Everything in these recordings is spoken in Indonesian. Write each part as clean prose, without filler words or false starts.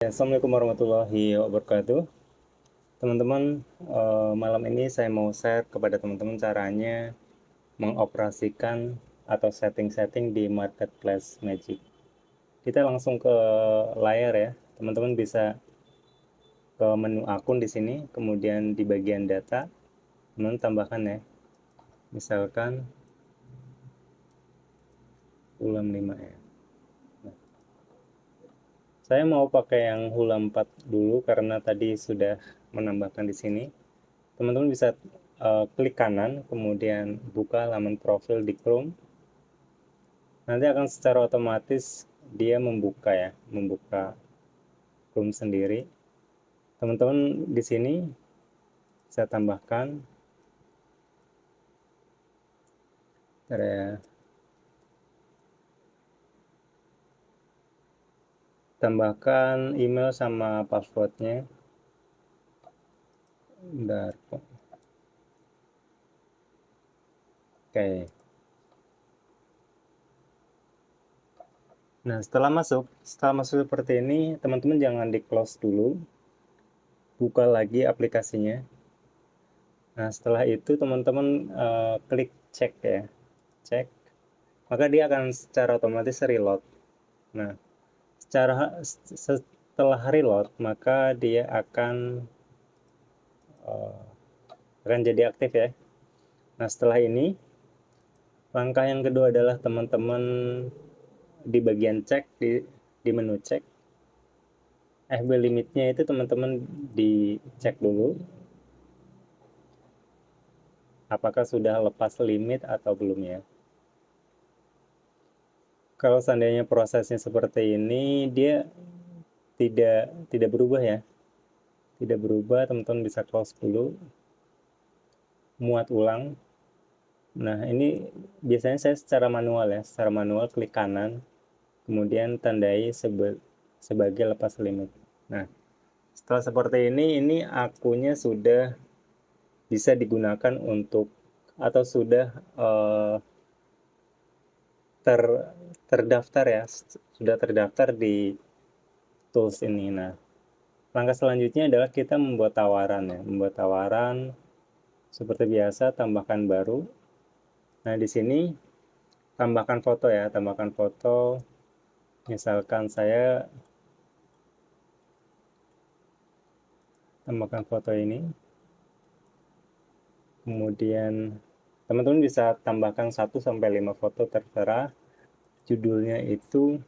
Assalamualaikum warahmatullahi wabarakatuh. Teman-teman, malam ini saya mau share kepada teman-teman caranya mengoperasikan atau setting-setting di marketplace Magic. Kita langsung ke layar ya. Teman-teman bisa ke menu akun di sini, kemudian di bagian data, teman tambahkan ya. Misalkan ulam 5 ya. Saya mau pakai yang hula 4 dulu karena tadi sudah menambahkan di sini. Teman-teman bisa klik kanan, kemudian buka halaman profil di Chrome. Nanti akan secara otomatis dia membuka ya, membuka Chrome sendiri. Teman-teman di sini saya tambahkan, ya, tambahkan email sama passwordnya. Bentar. Oke. Nah, setelah masuk seperti ini, teman-teman jangan di close dulu, buka lagi aplikasinya. Nah, setelah itu teman-teman klik cek ya, cek, maka dia akan secara otomatis reload. Nah, setelah reload, maka dia akan jadi aktif ya. Nah, setelah ini, langkah yang kedua adalah teman-teman di bagian cek, di menu cek, FB limitnya itu teman-teman dicek dulu, apakah sudah lepas limit atau belum ya. Kalau seandainya prosesnya seperti ini, dia tidak berubah ya, tidak berubah, teman-teman bisa close dulu, muat ulang. Nah, ini biasanya saya secara manual ya, secara manual klik kanan, kemudian tandai sebagai lepas limit. Nah, setelah seperti ini akunnya sudah bisa digunakan untuk, atau sudah terdaftar ya, sudah terdaftar di tools ini. Nah, langkah selanjutnya adalah kita membuat tawaran ya, membuat tawaran seperti biasa, tambahkan baru. Nah, di sini tambahkan foto ya, tambahkan foto. Misalkan saya tambahkan foto ini. Kemudian teman-teman bisa tambahkan 1 sampai 5 foto terserah. Judulnya itu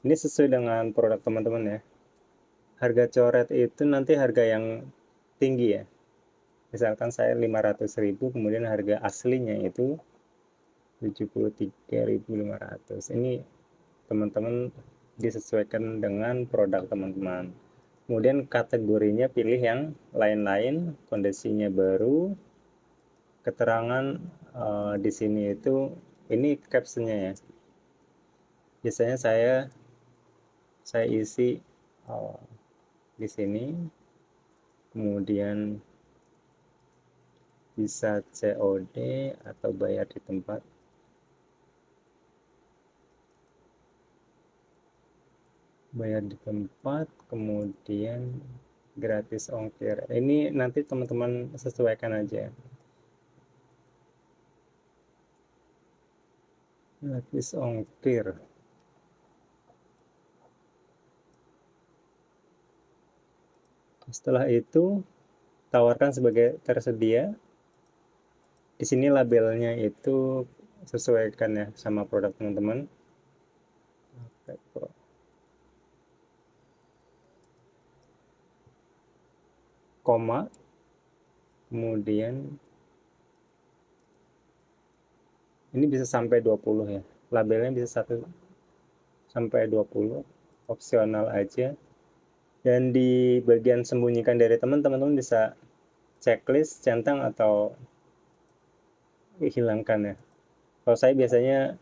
ini sesuai dengan produk teman-teman ya. Harga coret itu nanti harga yang tinggi ya. Misalkan saya 500.000, kemudian harga aslinya itu 73.500. Ini teman-teman disesuaikan dengan produk teman-teman. Kemudian kategorinya pilih yang lain-lain, kondisinya baru, keterangan di sini itu, ini captionnya ya. Biasanya saya isi di sini, kemudian bisa COD atau bayar di tempat. Bayar di tempat, kemudian gratis ongkir. Ini nanti teman-teman sesuaikan aja. Gratis ongkir. Setelah itu tawarkan sebagai tersedia. Di sini labelnya itu sesuaikan ya sama produk teman-teman. Koma, kemudian ini bisa sampai 20 ya. Labelnya bisa 1 sampai 20, opsional aja. Dan di bagian sembunyikan dari teman-teman bisa checklist, centang atau hilangkan ya. Kalau saya biasanya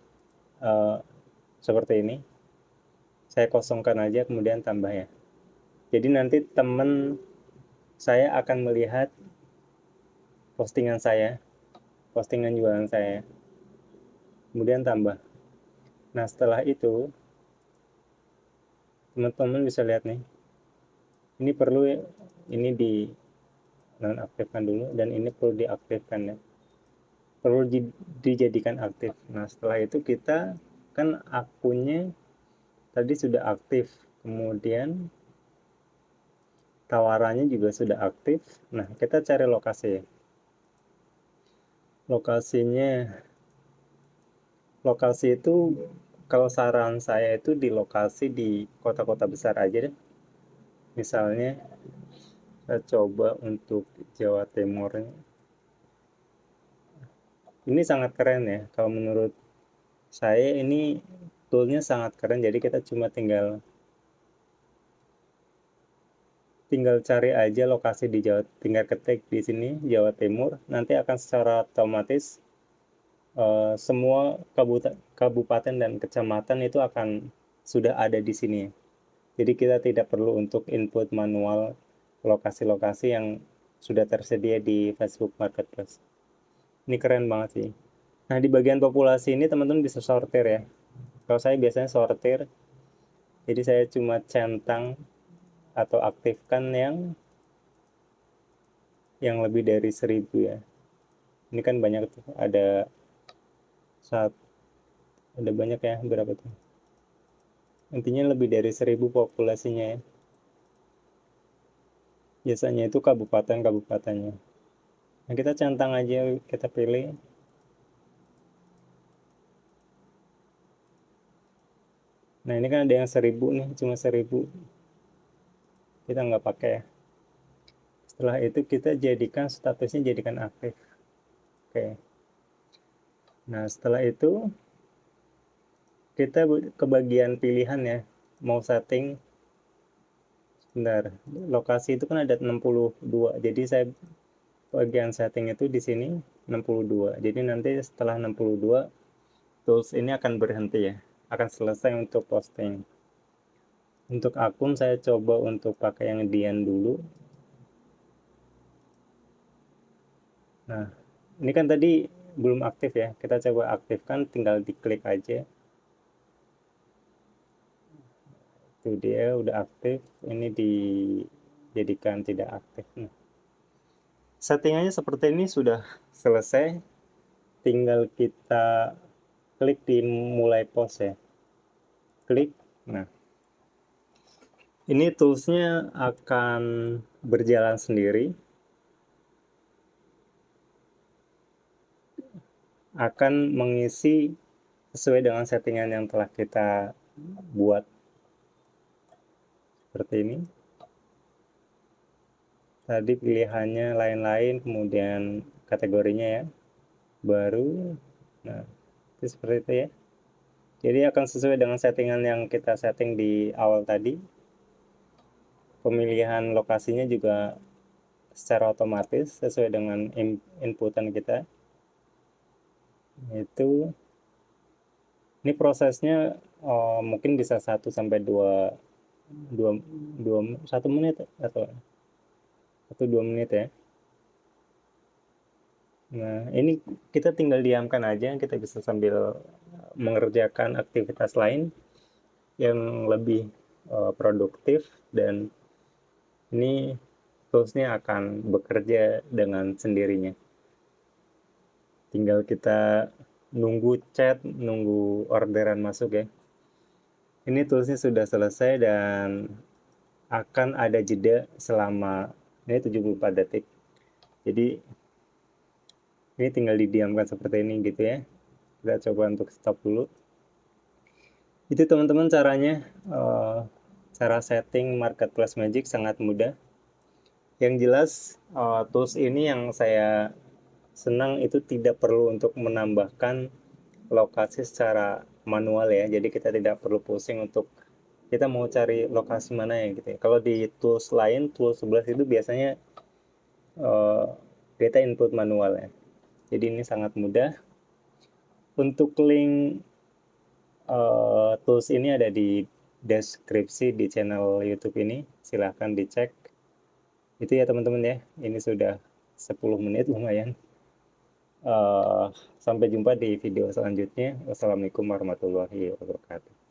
seperti ini, saya kosongkan aja kemudian tambah ya. Jadi nanti teman saya akan melihat postingan saya, postingan jualan saya. kemudian tambah. Nah, setelah itu teman-teman bisa lihat nih, ini perlu, ini di nonaktifkan dulu, dan ini perlu diaktifkan ya, perlu dijadikan aktif. Nah, setelah itu kita kan akunnya tadi sudah aktif, kemudian tawarannya juga sudah aktif. Nah, kita cari lokasi. Lokasi itu kalau saran saya itu di lokasi di kota-kota besar aja deh. Misalnya saya coba untuk Jawa Timur. Ini sangat keren ya. Kalau menurut saya ini toolnya sangat keren. Jadi kita cuma tinggal cari aja lokasi di Jawa, tinggal ketik di sini Jawa Timur, nanti akan secara otomatis semua kabupaten dan kecamatan itu akan sudah ada di sini. Jadi kita tidak perlu untuk input manual lokasi-lokasi yang sudah tersedia di Facebook Marketplace. Ini keren banget sih. Nah, di bagian populasi ini teman-teman bisa sortir ya. Kalau saya biasanya sortir, jadi saya cuma centang atau aktifkan yang lebih dari 1000 ya. Ini kan banyak tuh, ada banyak ya, berapa tuh? Intinya lebih dari 1000 populasinya ya. Biasanya itu kabupaten-kabupatennya. Nah, kita centang aja, kita pilih. Nah, ini kan ada yang 1000 nih, cuma 1000. Kita nggak pakai ya. Setelah itu kita jadikan statusnya jadikan aktif. Oke. Nah, setelah itu kita ke bagian pilihan ya. Mau setting, bentar, lokasi itu kan ada 62. Jadi saya bagian setting itu di sini 62. Jadi nanti setelah 62 tools ini akan berhenti ya. Akan selesai untuk posting. Untuk akun saya coba untuk pakai yang Dian dulu. Nah, ini kan tadi belum aktif ya. Kita coba aktifkan, tinggal diklik aja. Itu dia udah aktif. Ini dijadikan tidak aktif. Nah, settingannya seperti ini sudah selesai. Tinggal kita klik di mulai post ya. Klik. Nah, ini toolsnya akan berjalan sendiri. Akan mengisi sesuai dengan settingan yang telah kita buat. Seperti ini. Tadi pilihannya lain-lain, kemudian kategorinya ya. Baru. Nah, itu seperti itu ya. Jadi akan sesuai dengan settingan yang kita setting di awal tadi. Pemilihan lokasinya juga secara otomatis sesuai dengan inputan kita. Ini prosesnya mungkin bisa 1 sampai 2 1 menit atau 2 menit ya. Nah, ini kita tinggal diamkan aja, kita bisa sambil mengerjakan aktivitas lain yang lebih produktif, dan ini toolsnya akan bekerja dengan sendirinya. Tinggal kita nunggu chat, nunggu orderan masuk ya. Ini toolsnya sudah selesai dan akan ada jeda selama ini 74 detik. Jadi ini tinggal didiamkan seperti ini gitu ya. Kita coba untuk stop dulu. Itu teman-teman caranya, cara setting Marketplace Magic sangat mudah. Yang jelas tools ini yang saya senang itu tidak perlu untuk menambahkan lokasi secara manual ya. Jadi kita tidak perlu pusing untuk kita mau cari lokasi mana ya gitu ya. Kalau di tools lain, tools 11 itu biasanya kita input manual ya. Jadi ini sangat mudah. Untuk link tools ini ada di deskripsi di channel YouTube ini. Silahkan dicek. Itu ya teman-teman ya. Ini sudah 10 menit lumayan. Sampai jumpa di video selanjutnya. Wassalamualaikum warahmatullahi wabarakatuh.